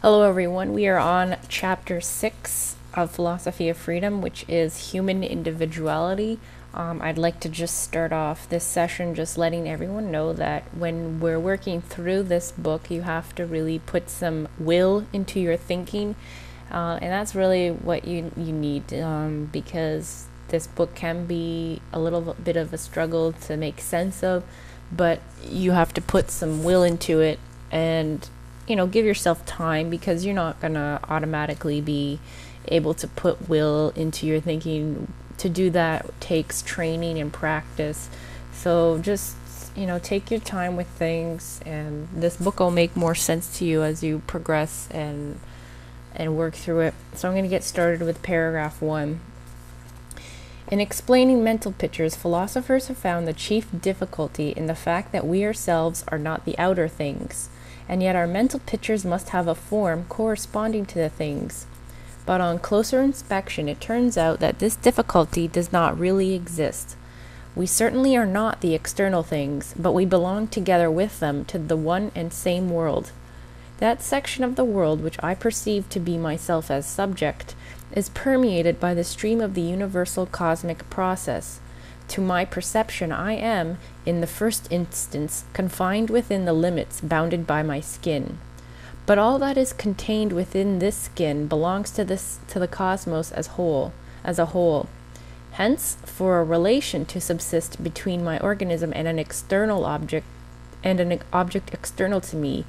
Hello everyone, we are on chapter 6 of Philosophy of Freedom, which is human individuality. I'd like to just start off this session just letting everyone know that when we're working through this book, you have to really put some will into your thinking, and that's really what you need, because this book can be a little bit of a struggle to make sense of, but you have to put some will into it and give yourself time, because you're not going to automatically be able to put will into your thinking. To do that takes training and practice. So just, take your time with things, and this book will make more sense to you as you progress and work through it. So I'm going to get started with paragraph 1. In explaining mental pictures, philosophers have found the chief difficulty in the fact that we ourselves are not the outer things, and yet our mental pictures must have a form corresponding to the things. But on closer inspection, it turns out that this difficulty does not really exist. We certainly are not the external things, but we belong together with them to the one and same world. That section of the world which I perceive to be myself as subject is permeated by the stream of the universal cosmic process. To my perception, I am, in the first instance, confined within the limits bounded by my skin. But all that is contained within this skin belongs to the cosmos as a whole. Hence, for a relation to subsist between my organism and an external object, and an object external to me,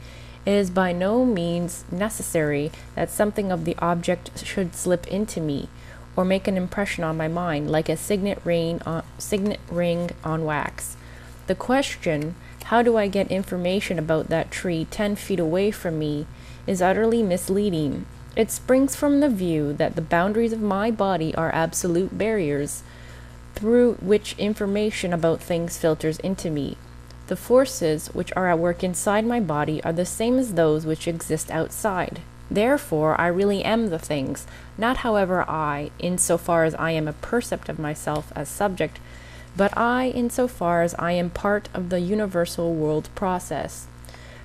it is by no means necessary that something of the object should slip into me, or make an impression on my mind like a signet ring on wax. The question, how do I get information about that tree 10 feet away from me, is utterly misleading. It springs from the view that the boundaries of my body are absolute barriers, through which information about things filters into me. The forces which are at work inside my body are the same as those which exist outside. Therefore, I really am the things, not however I, insofar as I am a percept of myself as subject, but I, insofar as I am part of the universal world process.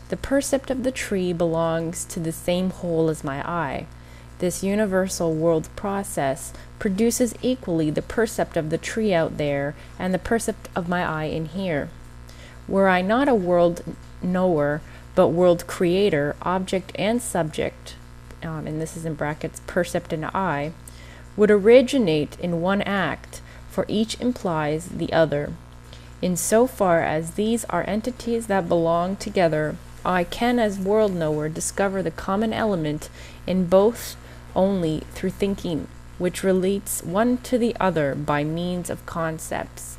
The percept of the tree belongs to the same whole as my eye. This universal world process produces equally the percept of the tree out there and the percept of my eye in here. Were I not a world knower, but world creator, object and subject, and this is in brackets, percept and I, would originate in one act, for each implies the other. In so far as these are entities that belong together, I can as world knower discover the common element in both only through thinking, which relates one to the other by means of concepts.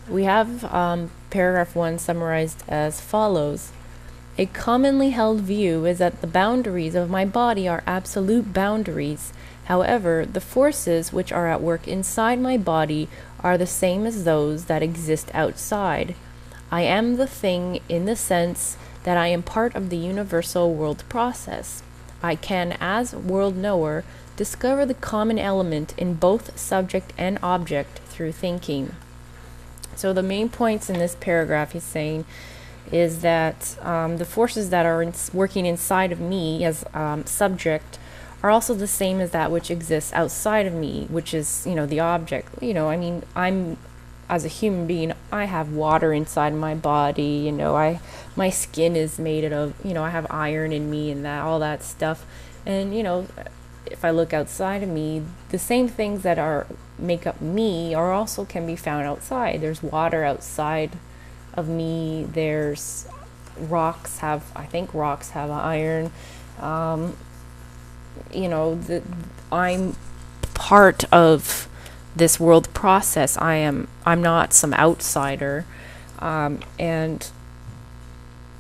We have paragraph 1 summarized as follows. A commonly held view is that the boundaries of my body are absolute boundaries. However, the forces which are at work inside my body are the same as those that exist outside. I am the thing in the sense that I am part of the universal world process. I can, as world knower, discover the common element in both subject and object through thinking. So the main points in this paragraph he's saying is that the forces that are working inside of me as subject are also the same as that which exists outside of me, which is, the object. I'm, as a human being, I have water inside my body, my skin is made of, I have iron in me and all that stuff. And, if I look outside of me, the same things that make up me also can be found outside. There's water outside of me. There's rocks have iron. I'm part of this world process. I'm not some outsider.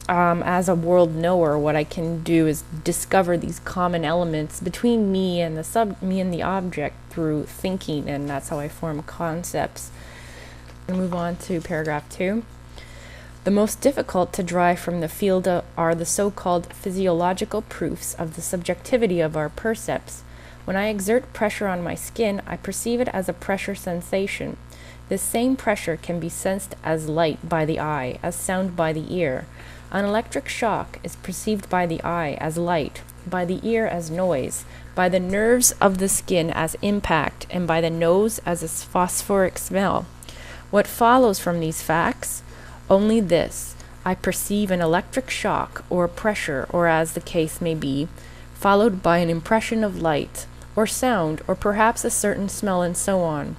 As a world knower, what I can do is discover these common elements between me and the object through thinking, and that's how I form concepts. We move on to paragraph 2. The most difficult to drive from the field are the so-called physiological proofs of the subjectivity of our percepts. When I exert pressure on my skin, I perceive it as a pressure sensation. This same pressure can be sensed as light by the eye, as sound by the ear. An electric shock is perceived by the eye as light, by the ear as noise, by the nerves of the skin as impact, and by the nose as a phosphoric smell. What follows from these facts? Only this: I perceive an electric shock, or pressure, or as the case may be, followed by an impression of light, or sound, or perhaps a certain smell, and so on.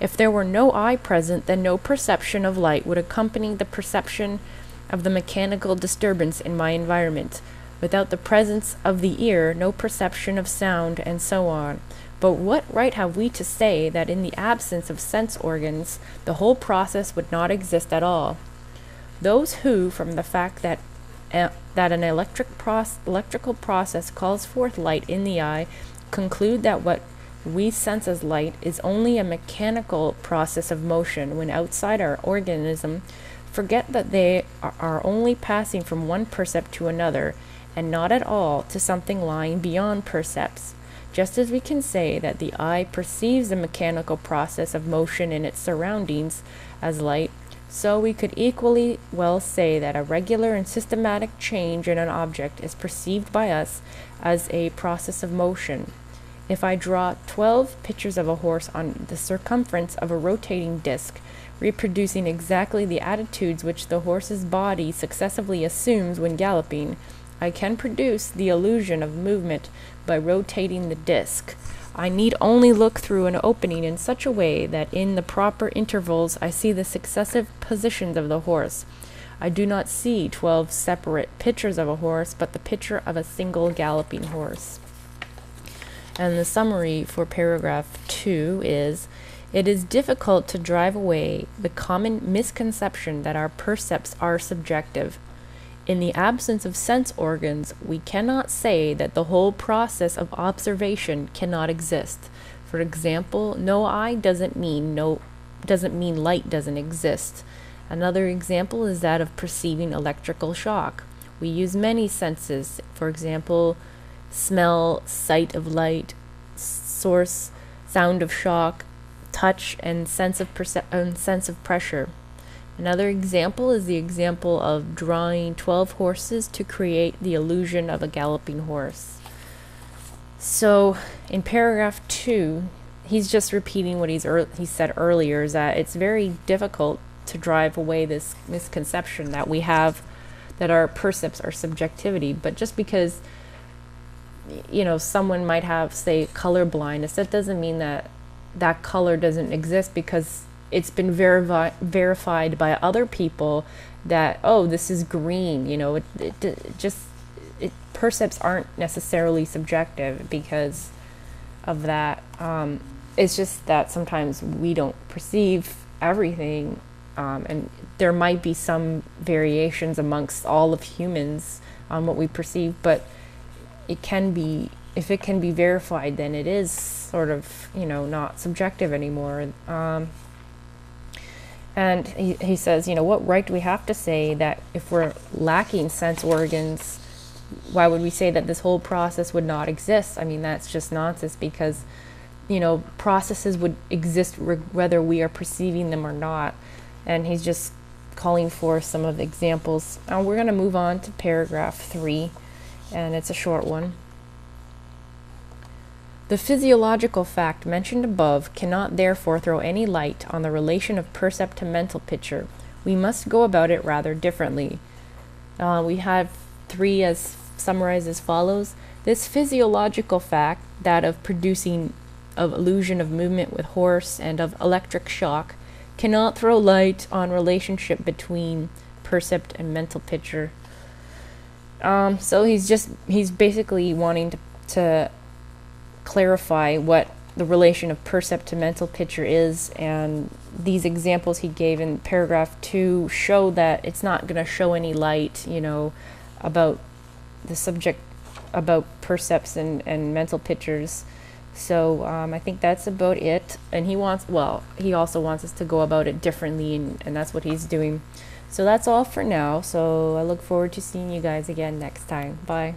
If there were no eye present, then no perception of light would accompany the perception of the mechanical disturbance in my environment. Without the presence of the ear, no perception of sound, and so on. But what right have we to say that in the absence of sense organs, the whole process would not exist at all? Those who, from the fact that an electrical process calls forth light in the eye, conclude that what we sense as light is only a mechanical process of motion when outside our organism, forget that they are only passing from one percept to another, and not at all to something lying beyond percepts. Just as we can say that the eye perceives the mechanical process of motion in its surroundings as light, so we could equally well say that a regular and systematic change in an object is perceived by us as a process of motion. If I draw 12 pictures of a horse on the circumference of a rotating disc, reproducing exactly the attitudes which the horse's body successively assumes when galloping, I can produce the illusion of movement by rotating the disc. I need only look through an opening in such a way that in the proper intervals I see the successive positions of the horse. I do not see 12 separate pictures of a horse, but the picture of a single galloping horse. And the summary for paragraph 2 is, it is difficult to drive away the common misconception that our percepts are subjective. In the absence of sense organs, we cannot say that the whole process of observation cannot exist. For example, no eye doesn't mean light doesn't exist. Another example is that of perceiving electrical shock. We use many senses, for example, smell, sight of light, source, sound of shock, touch, and sense of pressure. Another example is the example of drawing 12 horses to create the illusion of a galloping horse. So in paragraph 2, he's just repeating what he said earlier, is that it's very difficult to drive away this misconception that we have that our percepts are subjectivity. But just because someone might have, say, color blindness, that doesn't mean that that color doesn't exist, because it's been verified by other people that, oh, this is green. Percepts aren't necessarily subjective because of that. It's just that sometimes we don't perceive everything, and there might be some variations amongst all of humans on what we perceive, but it can be, if it can be verified, then it is sort of, not subjective anymore. And he says, what right do we have to say that if we're lacking sense organs, why would we say that this whole process would not exist? I mean, that's just nonsense, because, processes would exist whether we are perceiving them or not. And he's just calling for some of the examples. Now we're going to move on to paragraph 3, and it's a short one. The physiological fact mentioned above cannot therefore throw any light on the relation of percept to mental picture. We must go about it rather differently. We have 3 as summarized as follows. This physiological fact, that of producing of illusion of movement with horse and of electric shock, cannot throw light on relationship between percept and mental picture. So he's basically wanting to clarify what the relation of percept to mental picture is, and these examples he gave in paragraph 2 show that it's not going to show any light, about the subject, about percepts and mental pictures. So I think that's about it. And he also wants us to go about it differently, and that's what he's doing. So that's all for now. So I look forward to seeing you guys again next time. Bye.